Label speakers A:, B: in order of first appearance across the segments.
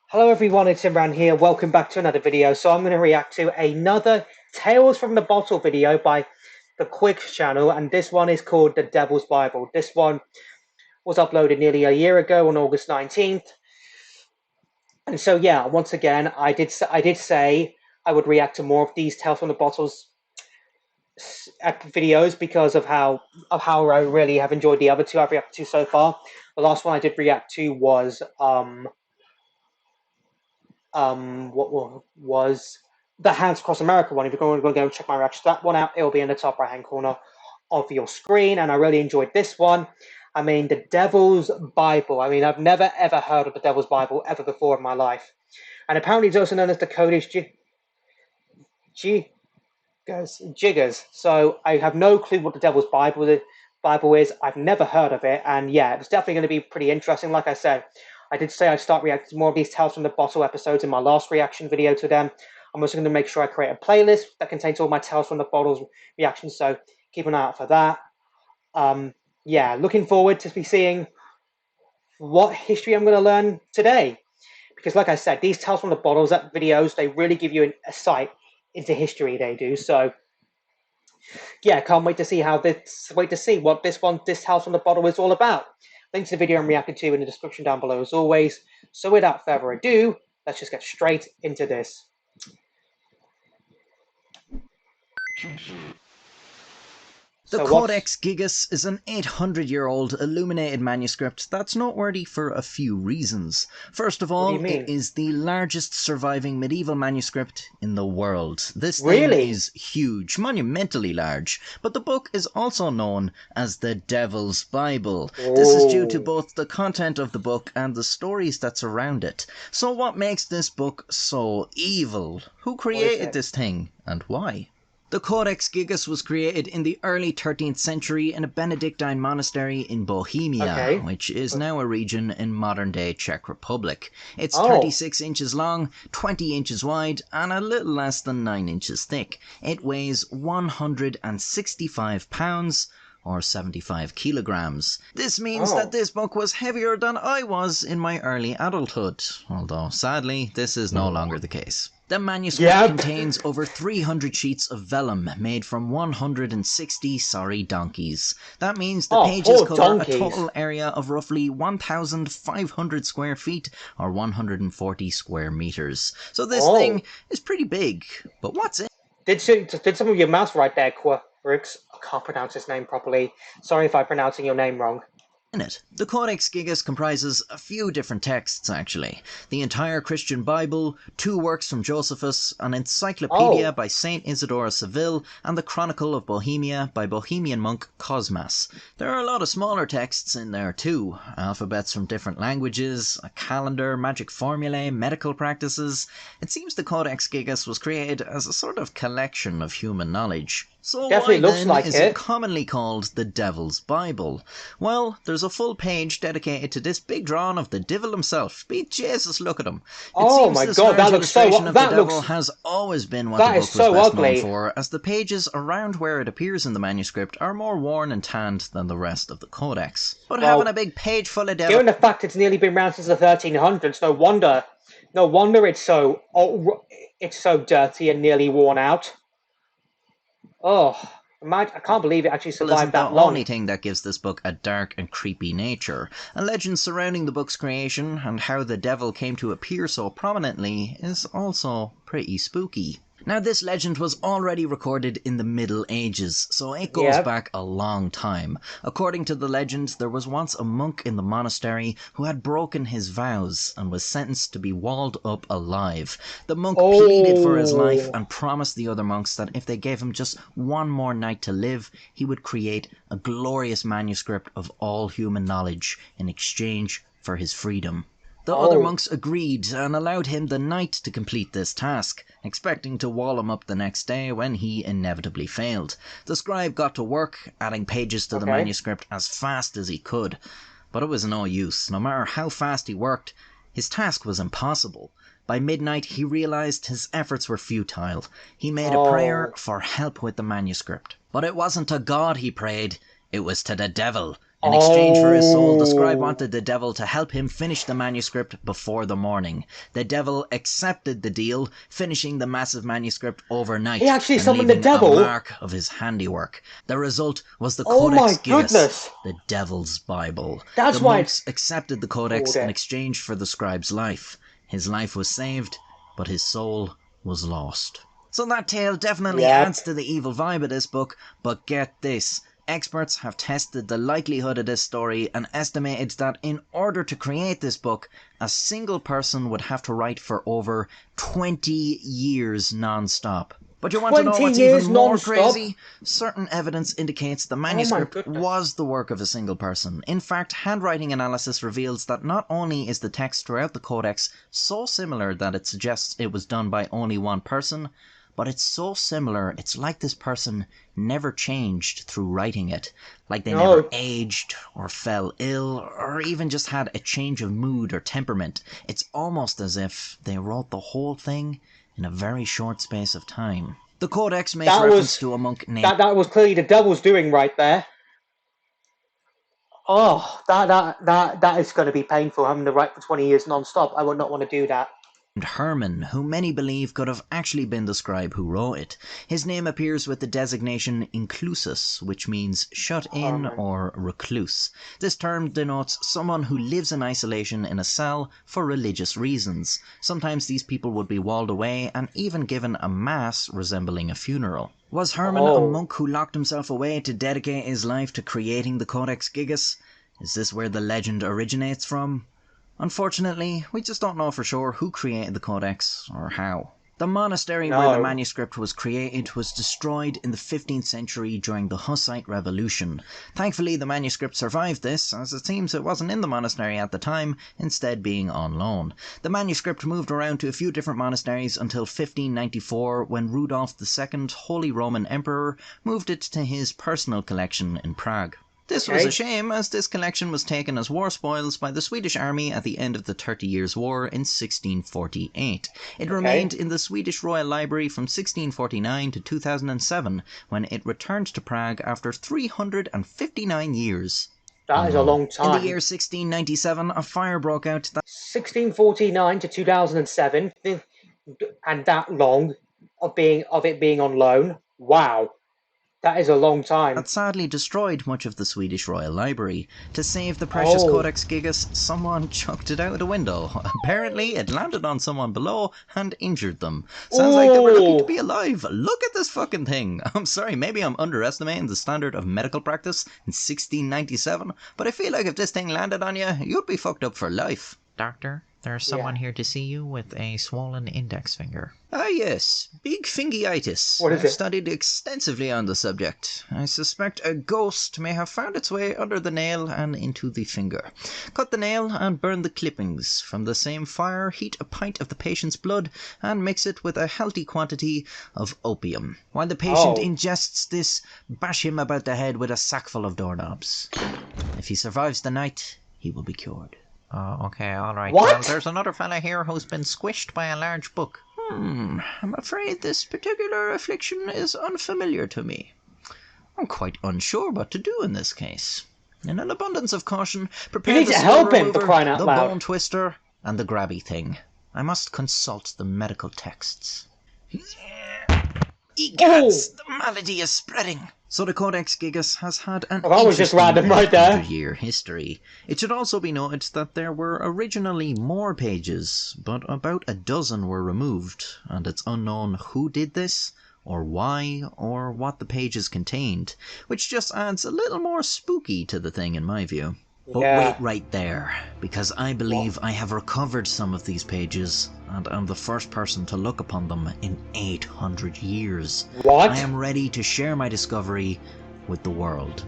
A: Hello everyone, it's Imran here. Welcome back to another video. So I'm going to react to another Tales from the Bottle video by the Quigs channel, and this one is called The Devil's Bible. This one was uploaded nearly a year ago on August 19th. And so yeah, once again, I did say I would react to more of these Tales from the Bottles videos because of how I really have enjoyed the other two I've reacted to so far. The last one I did react to was what was the Hands Across America one. If you're going to go and check my reaction to that one out, it'll be in the top right hand corner of your screen. And I really enjoyed this one. I mean, the Devil's Bible. I mean, I've never ever heard of the Devil's Bible ever before in my life. And apparently it's also known as the Codex Gigas. So I have no clue what the Devil's Bible is. I've never heard of it. And yeah, it's definitely going to be pretty interesting. Like I said, I did say I'd start reacting to more of these Tales from the Bottle episodes in my last reaction video to them. I'm also going to make sure I create a playlist that contains all my Tales from the Bottles reactions, so keep an eye out for that. Yeah, looking forward to be seeing what history I'm going to learn today. Because like I said, these Tales from the Bottles videos, they really give you a sight into history, they do. So yeah, can't wait to see what this Tales from the Bottle is all about. Links to the video I'm reacting to in the description down below as always. So without further ado, let's just get straight into this.
B: The
A: So
B: Codex Gigas is an 800-year-old illuminated manuscript that's noteworthy for a few reasons. First of
A: what do you
B: all,
A: mean?
B: it is the largest surviving medieval manuscript in the world. This thing
A: Really?
B: is huge, monumentally large, but the book is also known as the Devil's Bible. This is due to
A: Oh,
B: both the content of the book and the stories that surround it. So what makes this book so evil? Who
A: what is
B: created
A: it?
B: this thing, and why? The Codex Gigas was created in the early 13th century in a Benedictine monastery in Bohemia,
A: Okay.
B: which is now a region in modern-day Czech Republic. It's
A: Oh,
B: 36 inches long, 20 inches wide, and a little less than 9 inches thick. It weighs 165 pounds, or 75 kilograms. This means that
A: oh.
B: this book was heavier than I was in my early adulthood, although sadly this is no longer the case. The manuscript
A: Yep.
B: contains over 300 sheets of vellum made from 160 sorry donkeys. That means the
A: Oh,
B: pages
A: poor
B: cover a
A: donkeys.
B: total area of roughly 1,500 square feet or 140 square meters. So this thing
A: Oh.
B: is pretty big. But what's in
A: Did some of your mouth right there, Quirks? I can't pronounce his name properly. Sorry if I'm pronouncing your name wrong.
B: it? The Codex Gigas comprises a few different texts, actually. The entire Christian Bible, 2 works from Josephus, an encyclopedia
A: Oh,
B: by Saint Isidore of Seville, and the Chronicle of Bohemia by Bohemian monk Cosmas. There are a lot of smaller texts in there too. Alphabets from different languages, a calendar, magic formulae, medical practices. It seems the Codex Gigas was created as a sort of collection of human knowledge. So
A: definitely
B: why
A: looks
B: then
A: like
B: is it
A: it.
B: commonly called the Devil's Bible? Well, there's a full page dedicated to this big drawing of the devil himself. Be Jesus, look at him. It
A: Oh
B: seems
A: my
B: this
A: God, that
B: large
A: looks so.
B: illustration of the devil has always been what the
A: That is
B: book was
A: so
B: best known
A: ugly.
B: for, as the pages around where it appears in the manuscript are more worn and tanned than the rest of the codex. But having a
A: Well,
B: big page full of devil
A: given the fact it's nearly been around since the 1300s, no wonder it's so dirty and nearly worn out. Oh, I can't believe it actually survived
B: isn't the
A: that long.
B: only thing that gives this book a dark and creepy nature. A legend surrounding the book's creation and how the devil came to appear so prominently is also pretty spooky. Now, this legend was already recorded in the Middle Ages, so it goes
A: Yep.
B: back a long time. According to the legend, there was once a monk in the monastery who had broken his vows and was sentenced to be walled up alive. The monk pleaded for his life
A: Oh,
B: and promised the other monks that if they gave him just one more night to live, he would create a glorious manuscript of all human knowledge in exchange for his freedom. The other
A: oh,
B: monks agreed and allowed him the night to complete this task, expecting to wall him up the next day when he inevitably failed. The scribe got to work, adding pages to the
A: okay.
B: manuscript as fast as he could. But it was no use. No matter how fast he worked, his task was impossible. By midnight, he realized his efforts were futile. He made a prayer
A: Oh,
B: for help with the manuscript. But it wasn't to God he prayed, it was to the devil, In exchange for his soul, the scribe
A: Oh.
B: wanted the devil to help him finish the manuscript before the morning. The devil accepted the deal, finishing the massive manuscript
A: He
B: overnight
A: actually
B: and
A: summoned the
B: leaving a
A: devil?
B: mark of his handiwork. The result was the
A: Oh my
B: Codex Gigas,
A: goodness.
B: the Devil's Bible.
A: That's
B: The
A: why it's
B: monks accepted the
A: called
B: Codex in
A: it.
B: exchange for the scribe's life. His life was saved, but his soul was lost. So that tale definitely adds
A: Yep.
B: to the evil vibe of this book, but get this. Experts have tested the likelihood of this story and estimated that in order to create this book, a single person would have to write for over 20 years non-stop. But you want to know
A: 20
B: what's even
A: years
B: more
A: non-stop?
B: crazy? Certain evidence indicates the
A: Oh my
B: manuscript
A: goodness.
B: was the work of a single person. In fact, handwriting analysis reveals that not only is the text throughout the Codex so similar that it suggests it was done by only one person, but it's so similar, it's like this person never changed through writing it. Like they never
A: No.
B: aged, or fell ill, or even just had a change of mood or temperament. It's almost as if they wrote the whole thing in a very short space of time. The Codex makes
A: That
B: reference
A: was
B: to a monk named
A: that was clearly the devil's doing right there. Oh, that is going to be painful having to write for 20 years non-stop. I would not want to do that.
B: Herman, who many believe could have actually been the scribe who wrote it. His name appears with the designation inclusus, which means shut in
A: Herman.
B: or recluse. This term denotes someone who lives in isolation in a cell for religious reasons. Sometimes these people would be walled away and even given a mass resembling a funeral. Was Herman a
A: Oh.
B: monk who locked himself away to dedicate his life to creating the Codex Gigas? Is this where the legend originates from? Unfortunately, we just don't know for sure who created the Codex or how. The monastery where the
A: No.
B: manuscript was created was destroyed in the 15th century during the Hussite Revolution. Thankfully, the manuscript survived this, as it seems it wasn't in the monastery at the time, instead being on loan. The manuscript moved around to a few different monasteries until 1594, when Rudolf II, Holy Roman Emperor, moved it to his personal collection in Prague. This was a
A: Okay.
B: shame, as this collection was taken as war spoils by the Swedish army at the end of the 30 Years' War in 1648. It
A: Okay.
B: remained in the Swedish Royal Library from 1649 to 2007, when it returned to Prague after 359 years
A: That
B: on
A: is a
B: loan.
A: long
B: In the year
A: time.
B: 1697, a fire broke out that
A: 1649 to 2007, and that long of it being on loan. Wow. That is a long time.
B: sadly destroyed much of the Swedish Royal Library. To save the precious
A: Oh.
B: Codex Gigas, someone chucked it out a window. Apparently, it landed on someone below and injured them. Sounds like they were lucky to
A: Ooh.
B: be alive. Look at this fucking thing. I'm sorry, maybe I'm underestimating the standard of medical practice in 1697, but I feel like if this thing landed on you, you'd be fucked up for life. Doctor, there's
A: Yeah.
B: someone here to see you with a swollen index finger. Ah, yes, big fingiitis.
A: What is
B: I've
A: it?
B: studied extensively on the subject. I suspect a ghost may have found its way under the nail and into the finger. Cut the nail and burn the clippings. From the same fire, heat a pint of the patient's blood and mix it with a healthy quantity of opium. While the patient
A: Oh.
B: ingests this, bash him about the head with a sackful of doorknobs. If he survives the night, he will be cured. Okay, alright.
A: What?
B: Well, there's another fella here who's been squished by a large book. I'm afraid this particular affliction is unfamiliar to me. I'm quite unsure what to do in this case. In an abundance of caution,
A: You
B: prepare
A: need
B: the
A: to
B: slow
A: help him, for
B: remover,
A: crying out
B: the
A: loud.
B: bone twister, and the grabby thing. I must consult the medical texts. Egads, the malady is spreading. So the Codex Gigas has had an
A: Well, that was just
B: interesting
A: random right there.
B: 800-year history. It should also be noted that there were originally more pages, but about a dozen were removed, and it's unknown who did this, or why, or what the pages contained, which just adds a little more spooky to the thing in my view. But
A: Yeah.
B: wait right there, because I believe I have recovered some of these pages, and am the first person to look upon them in 800 years.
A: What?
B: I am ready to share my discovery with the world.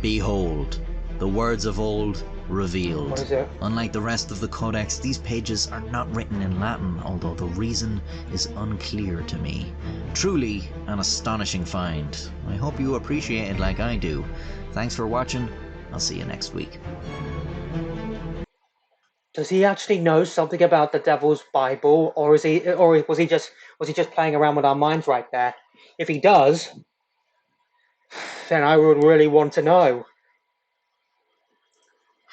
B: Behold, the words of old revealed.
A: What is it?
B: Unlike the rest of the Codex, these pages are not written in Latin, although the reason is unclear to me. Truly an astonishing find. I hope you appreciate it like I do. Thanks for watching. I'll see you next week.
A: Does he actually know something about the Devil's Bible, or was he just playing around with our minds right there? If he does, then I would really want to know.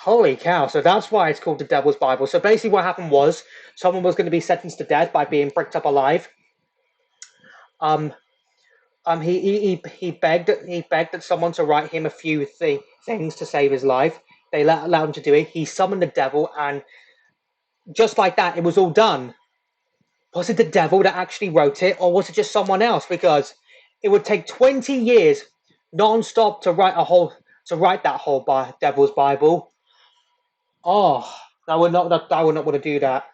A: Holy cow! So that's why it's called the Devil's Bible. So basically, what happened was someone was going to be sentenced to death by being bricked up alive. Um, he begged that someone to write him a few things to save his life. They allowed him to do it. He summoned the devil, and just like that, it was all done. Was it the devil that actually wrote it, or was it just someone else? Because it would take 20 years non-stop to write that whole Devil's Bible. Oh, I would not want to do that.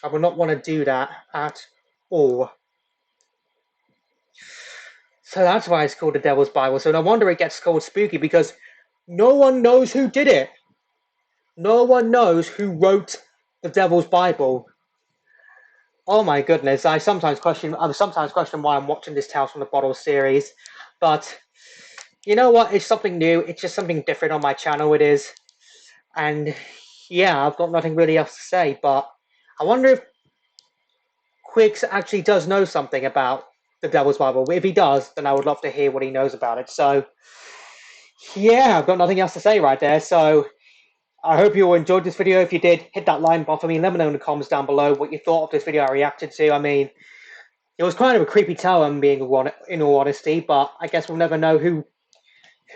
A: I would not want to do that at all. So that's why it's called the Devil's Bible. So no wonder it gets called spooky, because no one knows who did it. No one knows who wrote the Devil's Bible. Oh my goodness! I sometimes question why I'm watching this Tales from the Bottle series, but you know what? It's something new. It's just something different on my channel. It is, and yeah, I've got nothing really else to say. But I wonder if Quiggs actually does know something about the Devil's Bible. If he does, then I would love to hear what he knows about it. So yeah, I've got nothing else to say right there. So I hope you all enjoyed this video. If you did, hit that like button for me. Let me know in the comments down below what you thought of this video I reacted to. I mean, it was kind of a creepy tale, I'm being in all honesty, but I guess we'll never know who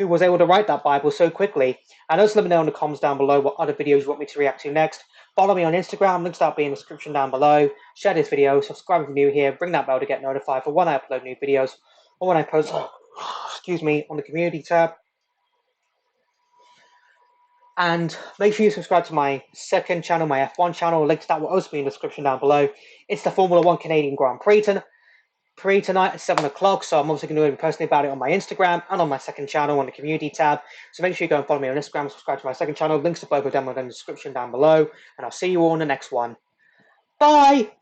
A: was able to write that Bible so quickly. And also let me know in the comments down below what other videos you want me to react to next. Follow me on Instagram, links will be in the description down below. Share this video, subscribe if you're new here, ring that bell to get notified for when I upload new videos or when I post, excuse me, on the community tab. And make sure you subscribe to my second channel, my F1 channel. Links to that will also be in the description down below. It's the Formula 1 Canadian Grand Prix tonight at 7 o'clock. So I'm obviously going to be posting about it on my Instagram and on my second channel on the community tab. So make sure you go and follow me on Instagram, subscribe to my second channel. Links to both of them are in the description down below. And I'll see you all in the next one. Bye!